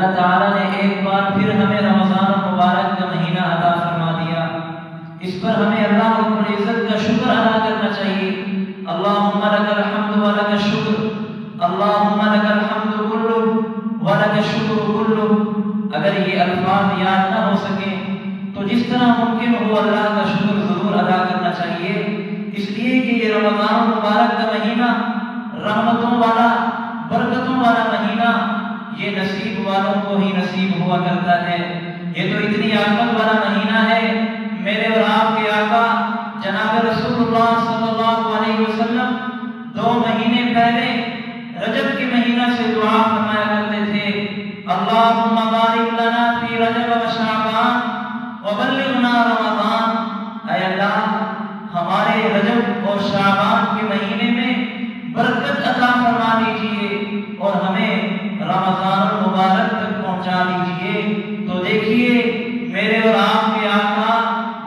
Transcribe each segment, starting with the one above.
اللہ تعالیٰ نے ایک بار پھر ہمیں رمضان المبارک کا مہینہ عطا فرما دیا، اس پر ہمیں اللہ رب العزت کا شکر ادا کرنا چاہیے۔ اللہم لک الحمد ولک الشکر، اللہم لک الحمد کلہ ولک الشکر کلہ۔ اگر یہ الفاظ یاد نہ ہو سکیں تو جس طرح ممکن ہو اللہ کا شکر ضرور ادا کرنا چاہیے، اس لیے کہ یہ رمضان المبارک کا مہینہ رحمتوں والا، برکتوں والا مہینہ یہ نصیب والوں کو ہی نصیب ہوا کرتا ہے۔ یہ تو اتنی آفت والا مہینہ ہے، میرے اور آپ کے آقا جناب رسول اللہ صلی اللہ علیہ وسلم 2 مہینے پہلے رجب کے مہینہ سے دعا فرمایا کرتے تھے، اللہم بارک لنا فی رجب و شعبان وبلغنا رمضان۔ اے اللہ ہمارے رجب اور شعبان کے مہینے میں برکت عطا فرما دیجئے اور ہمیں رمضان المبارک تک پہنچا دیجئے۔ تو دیکھیے میرے اور آپ کے آقا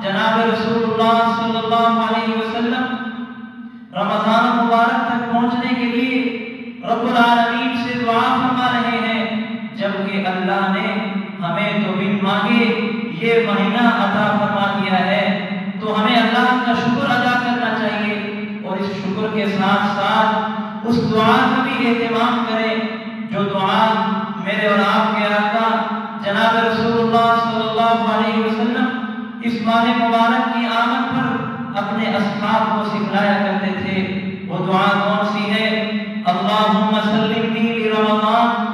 جناب رسول اللہ صلی اللہ علیہ وسلم رمضان المبارک تک پہنچنے کے لیے رب العالمین سے دعا فرما رہے ہیں، جبکہ اللہ نے ہمیں تو بن مانگے یہ مہینہ عطا فرما دیا ہے۔ تو ہمیں اللہ کا شکر ادا کرنا چاہیے اور اس شکر کے ساتھ ساتھ اس دعا کا بھی اہتمام کریں جو دعا میرے اور آپ کے آقا جناب رسول اللہ صلی اللہ علیہ وسلم اس ماہ مبارک کی آمد پر اپنے اصحاب کو سکھلایا کرتے تھے۔ وہ دعا کون سی ہے؟ اللہم سلمنی لرمضان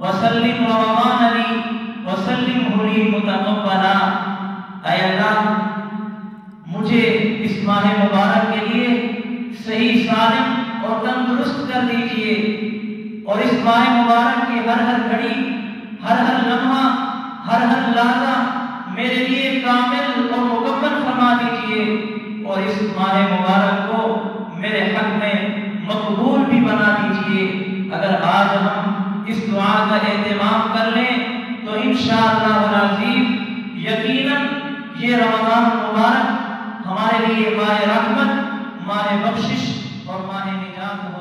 وسلم رمضان لی وسلمہ لی متقبلا۔ اے اللہ مجھے اس ماہ مبارک کے لیے صحیح سالم اور تندرست کر دیجئے، اور اس ماہ مبارک کی ہر گھڑی، ہر لمحہ، ہر لحظہ میرے لیے کامل اور مکمل فرما دیجئے، اور اس ماہ مبارک کو میرے حق میں مقبول بھی بنا دیجئے۔ اگر آج ہم اس دعا کا اہتمام کر لیں تو انشاءاللہ العظیم یقیناً یہ رمضان مبارک ہمارے لیے ماہ رحمت، ماہ بخشش اور ماہ نجات ہو